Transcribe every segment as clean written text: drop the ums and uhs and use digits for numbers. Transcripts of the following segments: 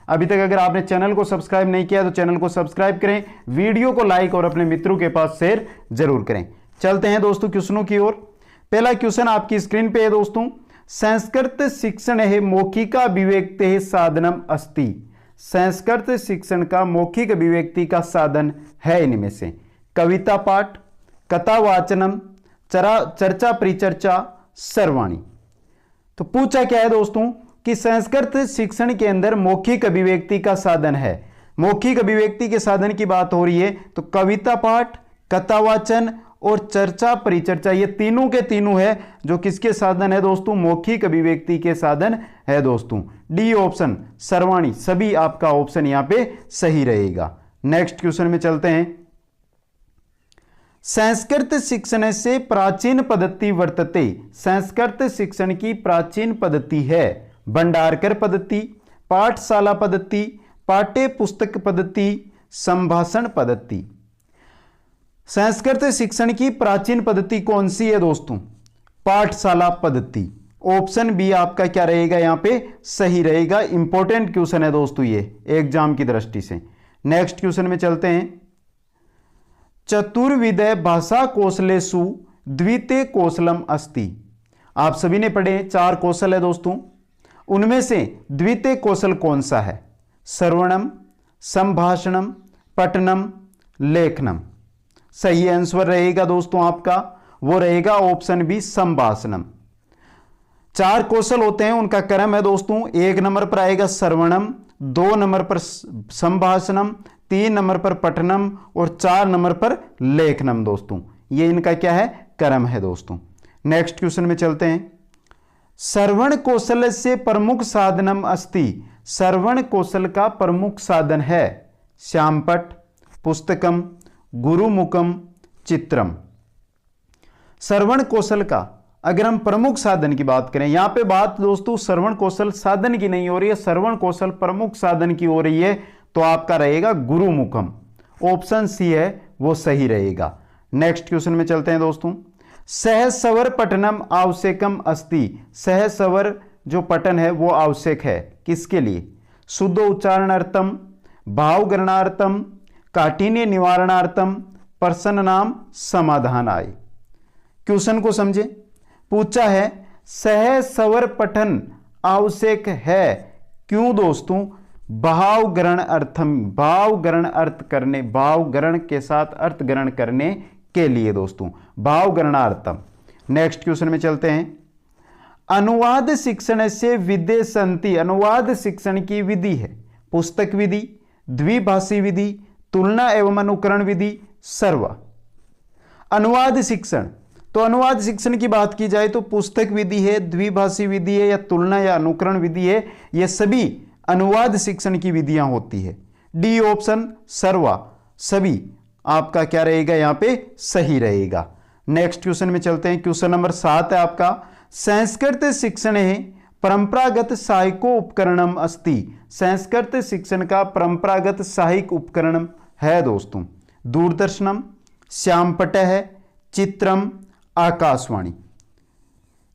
अभी तक अगर आपने चैनल को सब्सक्राइब नहीं किया तो चैनल को सब्सक्राइब करें, वीडियो को लाइक और अपने मित्रों के पास शेयर जरूर करें। चलते हैं दोस्तों क्वेश्चनों की ओर। पहला क्वेश्चन आपकी स्क्रीन पे है दोस्तों, संस्कृत शिक्षण है मौखिका अभिव्यक्ति है साधनम अस्ति। संस्कृत शिक्षण का मौखिक अभिव्यक्ति का साधन है इनमें से कविता पाठ, कथा वाचनम, चर्चा परिचर्चा, सर्वाणी। तो पूछा क्या है दोस्तों कि संस्कृत शिक्षण के अंदर मौखिक अभिव्यक्ति का साधन है। मौखिक अभिव्यक्ति के साधन की बात हो रही है तो कविता पाठ, कथा वाचन और चर्चा परिचर्चा, ये तीनों के तीनों है जो किसके साधन है दोस्तों, मौखिक अभिव्यक्ति के साधन है दोस्तों। डी ऑप्शन सर्वाणी, सभी आपका ऑप्शन यहां पे सही रहेगा। नेक्स्ट क्वेश्चन में चलते हैं। संस्कृत शिक्षण से प्राचीन पद्धति वर्तते। संस्कृत शिक्षण की प्राचीन पद्धति है भंडारकर पद्धति, पाठशाला पद्धति, पाठ्य पुस्तक पद्धति, संभाषण पद्धति। संस्कृत शिक्षण की प्राचीन पद्धति कौन सी है दोस्तों, पाठशाला पद्धति। ऑप्शन बी आपका क्या रहेगा यहां पे सही रहेगा। इंपॉर्टेंट क्वेश्चन है दोस्तों ये एग्जाम की दृष्टि से। नेक्स्ट क्वेश्चन में चलते हैं। चतुर्विध भाषा कौशलेषु द्वितीय कौशलम अस्ति। आप सभी ने पढ़े 4 कौशल है दोस्तों, उनमें से द्वितीय कौशल कौन सा है, श्रवणम, संभाषणम, पठनम, लेखनम। सही आंसर रहेगा दोस्तों आपका वो रहेगा ऑप्शन बी संभाषणम। 4 कौशल होते हैं, उनका क्रम है दोस्तों, 1 नंबर पर आएगा श्रवणम, 2 नंबर पर संभाषणम, 3 नंबर पर पठनम और 4 नंबर पर लेखनम। दोस्तों ये इनका क्या है क्रम है दोस्तों। नेक्स्ट क्वेश्चन में चलते हैं। श्रवण कौशल से प्रमुख साधनम अस्ति। श्रवण कौशल का प्रमुख साधन है श्यामपट, पुस्तकम, गुरुमुखम, चित्रम। श्रवण कौशल का अगर हम प्रमुख साधन की बात करें, यहां पे बात दोस्तों श्रवण कौशल साधन की नहीं हो रही है, श्रवण कौशल प्रमुख साधन की हो रही है, तो आपका रहेगा गुरुमुखम। ऑप्शन सी है वो सही रहेगा। नेक्स्ट क्वेश्चन में चलते हैं दोस्तों। सहस्वर पठनम आवश्यकम अस्ति। सहस्वर जो पठन है वो आवश्यक है किसके लिए, शुद्ध उच्चारणार्थम, भावग्रहणार्थम, काठिन्य निवारणार्थम, प्रश्न नाम समाधानाय। क्वेश्चन को समझे, पूछा है सहस्वर पठन आवश्यक है क्यों दोस्तों, भाव ग्रहण अर्थम, भाव ग्रहण अर्थ करने, भाव ग्रहण के साथ अर्थ ग्रहण करने के लिए दोस्तों, भाव ग्रहणार्थम। नेक्स्ट क्वेश्चन में चलते हैं। अनुवाद शिक्षण से विधि संति। अनुवाद शिक्षण की विधि है पुस्तक विधि, द्विभाषी विधि, तुलना एवं अनुकरण विधि, सर्व। अनुवाद शिक्षण, तो अनुवाद शिक्षण की बात की जाए तो पुस्तक विधि है, द्विभाषी विधि है या तुलना या अनुकरण विधि है, ये सभी अनुवाद शिक्षण की विधियां होती है। डी ऑप्शन सर्वा, सभी आपका क्या रहेगा यहां पे सही रहेगा। नेक्स्ट क्वेश्चन में चलते हैं। क्वेश्चन नंबर 7 है आपका। संस्कृत शिक्षण है परंपरागत सहायको उपकरणम अस्ति। संस्कृत शिक्षण का परंपरागत सहायक उपकरण है दोस्तों दूरदर्शनम, श्यामपट है, चित्रम, आकाशवाणी।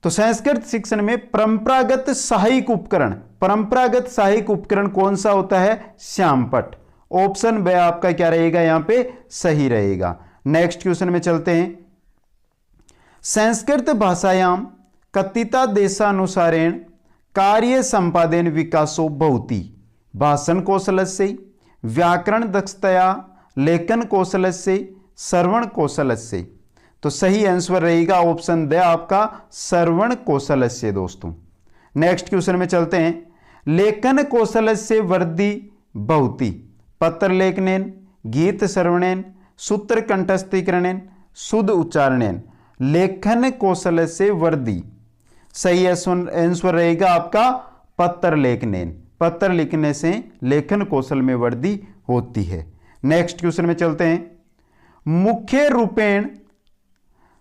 तो संस्कृत शिक्षण में परंपरागत सहायक उपकरण, परंपरागत सहायक उपकरण कौन सा होता है, श्यामपट। ऑप्शन बी आपका क्या रहेगा यहां पे सही रहेगा। नेक्स्ट क्वेश्चन में चलते हैं। संस्कृत भाषायाम कथिता देशानुसारेण कार्य संपादन विकासो भवति। भाषण कौशलस्य, व्याकरण दक्षतया, लेखन कौशलस्य, श्रवण कौशलस्य। तो सही आंसर रहेगा ऑप्शन दे आपका श्रवण कौशलस्य दोस्तों। नेक्स्ट क्वेश्चन में चलते हैं। लेखन कौशलस्य वृद्धि भवति। पत्र लेखनेन, गीत श्रवणेन, सूत्र कंठस्थीकरणेन, शुद्ध उच्चारणेन। लेखन कौशलस्य वृद्धि, सही आंसर रहेगा आपका पत्र लेखनेन। पत्र लिखने से लेखन कौशल में वृद्धि होती है। नेक्स्ट क्वेश्चन में चलते हैं। मुख्य रूपेण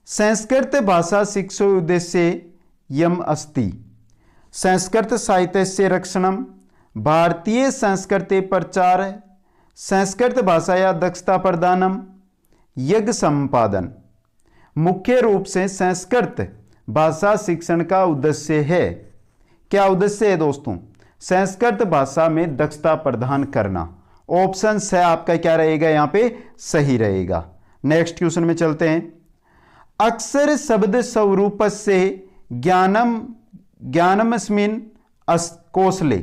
संस्कृत भाषा शिक्षा उद्देश्य यम अस्ति। संस्कृत साहित्य से रक्षणम, भारतीय संस्कृति प्रचार, संस्कृत भाषा या दक्षता प्रदानम, यज्ञ संपादन। मुख्य रूप से संस्कृत भाषा शिक्षण का उद्देश्य है, क्या उद्देश्य है दोस्तों, संस्कृत भाषा में दक्षता प्रदान करना। ऑप्शन स आपका क्या रहेगा यहां पे सही रहेगा। नेक्स्ट क्वेश्चन में चलते हैं। अक्षर शब्द स्वरूप से ज्ञानमस्मिन् कौशले।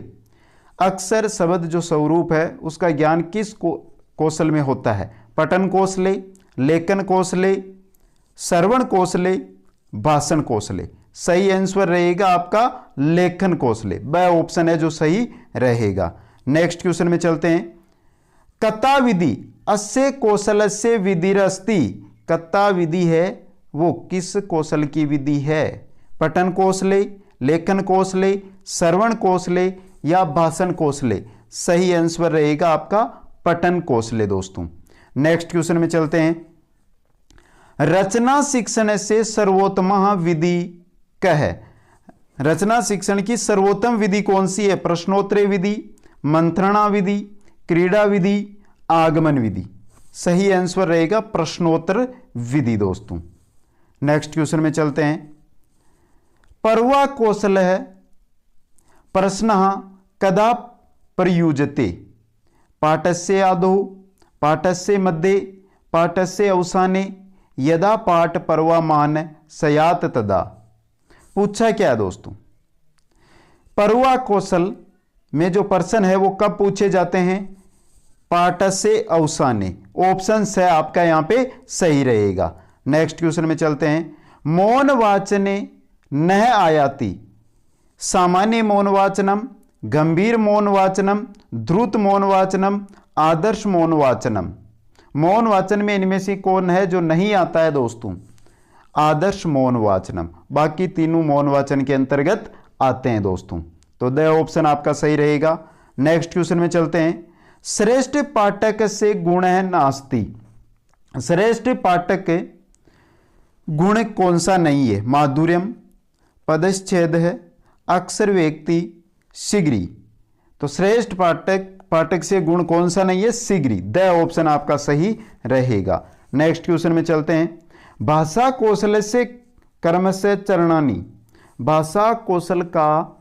अक्षर शब्द जो स्वरूप है उसका ज्ञान किस कौशल में होता है? पठन कौशले, लेखन कौशले, श्रवण कौशले, भाषण कौशले। सही आंसर रहेगा आपका लेखन कौशले। वह ऑप्शन है जो सही रहेगा। नेक्स्ट क्वेश्चन में चलते हैं। कता विधि अस्य कौशलस्य विधिरस्ति। कता विधि है वो किस कौशल की विधि है? पठन कौशले, लेखन कौशले, श्रवण कौशले या भाषण कौशले। सही आंसर रहेगा आपका पठन कौशले दोस्तों। नेक्स्ट क्वेश्चन में चलते हैं। रचना शिक्षण से सर्वोत्तम विधि क्या है? रचना शिक्षण की सर्वोत्तम विधि कौन सी है? प्रश्नोत्तरी विधि, मंत्रणा विधि, क्रीड़ा विधि, आगमन विधि। सही आंसर रहेगा प्रश्नोत्तर विधि दोस्तों। नेक्स्ट क्वेश्चन में चलते हैं। पर्वा कौशल है प्रश्नः कदा प्रयुज्यते? पाठस्य आदौ, पाठस्य मध्ये, पाठस्य अवसाने, यदा पाठ पर्वामान स्यात् तदा। पूछा क्या है दोस्तों? पर्वा कौशल में जो प्रश्न है वो कब पूछे जाते हैं? पाठस्य अवसाने। ऑप्शन से आपका यहां पे सही रहेगा। नेक्स्ट क्वेश्चन में चलते हैं। मौन वाचने न आयाति। सामान्य मौन वाचनम, गंभीर मौन वाचनम, द्रुत मौन वाचनम, आदर्श मौन वाचनम। मौन वाचन में इनमें से कौन है जो नहीं आता है दोस्तों? आदर्श मौन वाचनम। बाकी तीनों मौन वाचन के अंतर्गत आते हैं दोस्तों। तो द ऑप्शन आपका सही रहेगा। नेक्स्ट क्वेश्चन में चलते हैं। श्रेष्ठ पाठक से गुण है नास्ति। श्रेष्ठ पाठक गुण कौन सा नहीं है? माधुर्यम, पदच्छेद है, अक्षर व्यक्ति, शीघ्री। तो श्रेष्ठ पाठक से गुण कौन सा नहीं है? शीघ्री। द ऑप्शन आपका सही रहेगा। नेक्स्ट क्वेश्चन में चलते हैं। भाषा कौशल से कर्म से चरणानी। भाषा कौशल का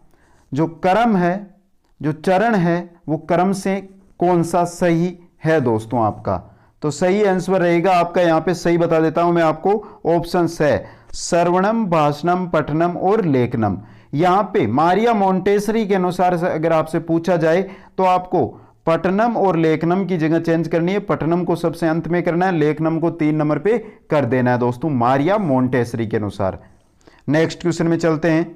जो कर्म है, जो चरण है, वो कर्म से कौन सा सही है दोस्तों आपका? तो सही आंसर रहेगा आपका यहां पे सही बता देता हूं मैं आपको। ऑप्शन है श्रवणम, भाषणम, पठनम और लेखनम। यहां पे मारिया मोंटेसरी के अनुसार अगर आपसे पूछा जाए तो आपको पठनम और लेखनम की जगह चेंज करनी है। पठनम को सबसे अंत में करना है, लेखनम को 3 नंबर पे कर देना है दोस्तों, मारिया मोंटेसरी के अनुसार। नेक्स्ट क्वेश्चन में चलते हैं।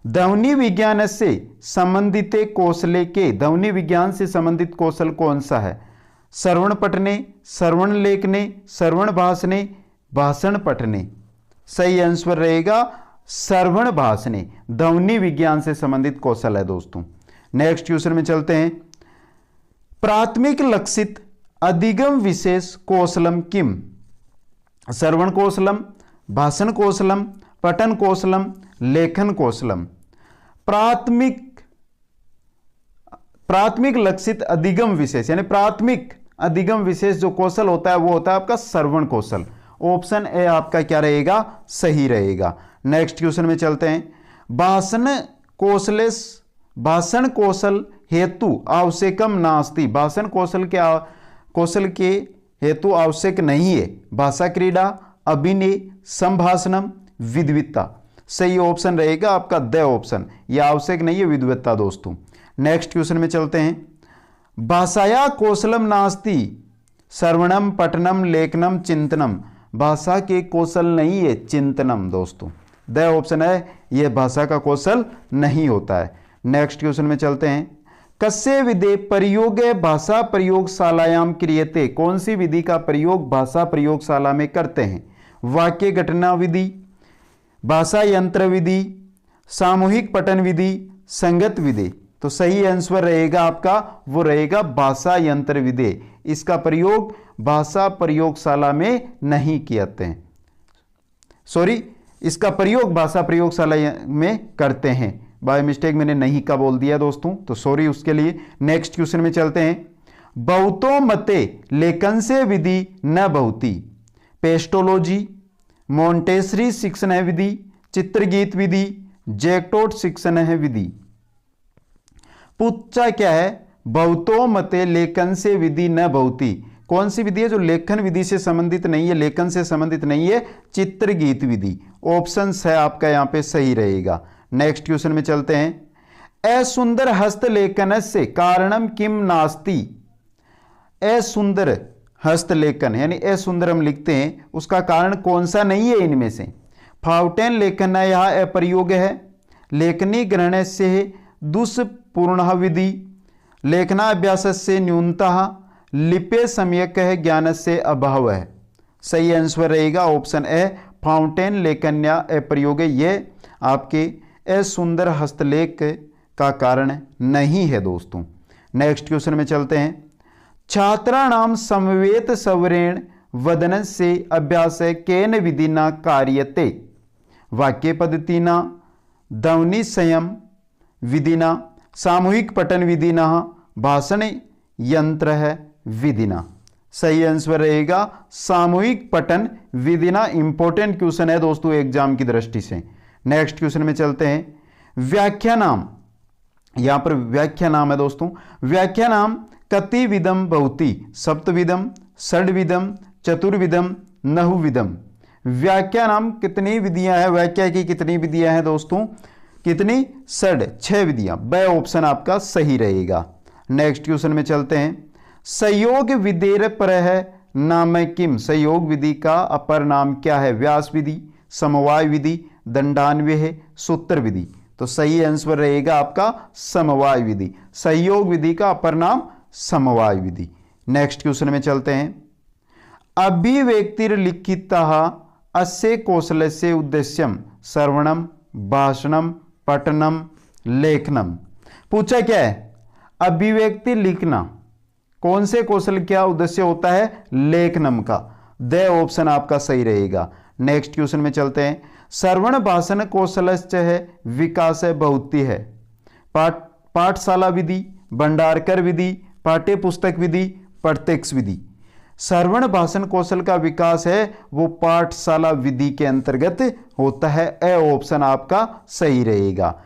ध्वनि विज्ञान से संबंधित कौशल के, ध्वनि विज्ञान से संबंधित कौशल कौन सा है? श्रवण पठने, श्रवण लेखने, श्रवण भाषणे, भाषण पठने। सही आंसर रहेगा श्रवण भाषणे। ध्वनि विज्ञान से संबंधित कौशल है दोस्तों। नेक्स्ट क्वेश्चन में चलते हैं। प्राथमिक लक्षित अधिगम विशेष कौशलम किम? श्रवण कौशलम, भाषण कौशलम, पठन कौशलम, लेखन कौशलम। प्राथमिक लक्षित अधिगम विशेष यानी प्राथमिक अधिगम विशेष जो कौशल होता है वो होता है आपका श्रवण कौशल। ऑप्शन ए आपका क्या रहेगा? सही रहेगा। नेक्स्ट क्वेश्चन में चलते हैं। भाषण कौशल हेतु आवश्यकम नास्ति। भाषण कौशल के हेतु आवश्यक नहीं है। भाषा क्रीड़ा, अभिनय, संभाषणम, विद्वत्ता। सही ऑप्शन रहेगा आपका द ऑप्शन। यह आवश्यक नहीं है, विद्वत्ता दोस्तों। नेक्स्ट क्वेश्चन में चलते हैं। भाषाया कौशलम नास्ति श्रवणम, पठनम, लेखनम, चिंतनम। भाषा के कौशल नहीं है, चिंतनम दोस्तों। द ऑप्शन है यह भाषा का कौशल नहीं होता है। नेक्स्ट क्वेश्चन में चलते हैं। कस्य विधे प्रयोग भाषा प्रयोगशालायाम क्रियते। कौन सी विधि का प्रयोग भाषा प्रयोगशाला में करते हैं? वाक्य घटना विधि, भाषा यंत्र विधि, सामूहिक पठन विधि, संगत विधि। तो सही आंसर रहेगा आपका वो रहेगा भाषा यंत्र विधि। इसका प्रयोग भाषा प्रयोगशाला में नहीं किए हैं, सॉरी, इसका प्रयोग भाषा प्रयोगशाला में करते हैं। बाय मिस्टेक मैंने नहीं का बोल दिया दोस्तों, तो सॉरी उसके लिए। नेक्स्ट क्वेश्चन में चलते हैं। बहुतो मते लेखन से विधि न बहुती। पेस्टोलॉजी, मोंटेसरी शिक्षण है विधि, चित्रगीत विधि, जैक्टोट शिक्षण है विधि। पूछा क्या है, बहुतो मते लेखन से विधि न बहुती। कौन सी विधि है जो लेखन विधि से संबंधित नहीं है, लेखन से संबंधित नहीं है? चित्र गीत विधि। ऑप्शन है आपका यहां पे सही रहेगा। नेक्स्ट क्वेश्चन में चलते हैं। असुंदर हस्तलेखन से कारणम किम नास्ति। असुंदर हस्तलेखन यानी असुंदर हम लिखते हैं, उसका कारण कौन सा नहीं है इनमें से? फाउंटेन लेखन यह अप्रयोग है, लेखनी ग्रहण से दुष्पूर्ण विधि, लेखनाभ्यास से न्यूनतः, लिपे सम्यक है, ज्ञान से अभाव है। सही आंसर रहेगा ऑप्शन ए, फाउंटेन लेखन या अप्रयोग। ये आपके असुंदर हस्तलेख का कारण नहीं है दोस्तों। नेक्स्ट क्वेश्चन में चलते हैं। छात्राणाम समवेत सवरेण वदन से अभ्यास केन विधिना कार्यते। वाक्य पद्धतिना, ध्वनि संयम विधिना, सामूहिक पठन विधिना, भाषण यंत्र है विधिना। सही आंसर रहेगा सामूहिक पठन विधिना। इंपॉर्टेंट क्वेश्चन है दोस्तों एग्जाम की दृष्टि से। नेक्स्ट क्वेश्चन में चलते हैं। व्याख्यानाम, यहां पर व्याख्यानाम है दोस्तों। व्याख्यानाम कतिविधम भवति। सप्तविधम, षड्विधम, चतुर्विधम, नहुविधम। व्याख्यानाम कितनी विधियां हैं? व्याख्या की कितनी विधियां हैं दोस्तों? कितनी? 6 विधियां। ब ऑप्शन आपका सही रहेगा। नेक्स्ट क्वेश्चन में चलते हैं। संयोग विधेर पर है नाम किम। संयोग विधि का अपर नाम क्या है? व्यास विधि, समवाय विधि, दंडान्वय है, सूत्र विधि। तो सही आंसर रहेगा आपका समवाय विधि। संयोग विधि का अपर नाम समवाय विधि। नेक्स्ट क्वेश्चन में चलते हैं। अभिव्यक्तिर्लिखितः अस्य कौशलस्य उद्देश्यम श्रवणम, भाषणम, पठनम, लेखनम। पूछा क्या है? अभिव्यक्ति लिखना कौन से कौशल क्या उद्देश्य होता है? लेखनम का। द ऑप्शन आपका सही रहेगा। नेक्स्ट क्वेश्चन में चलते हैं। श्रवण भाषण कौशलस्य है विकास बहुती है। पाठशाला विधि, भंडारकर विधि, पाठ्य पुस्तक विधि, प्रत्यक्ष विधि। श्रवण भाषण कौशल का विकास है वो पाठशाला विधि के अंतर्गत होता है। ए ऑप्शन आपका सही रहेगा।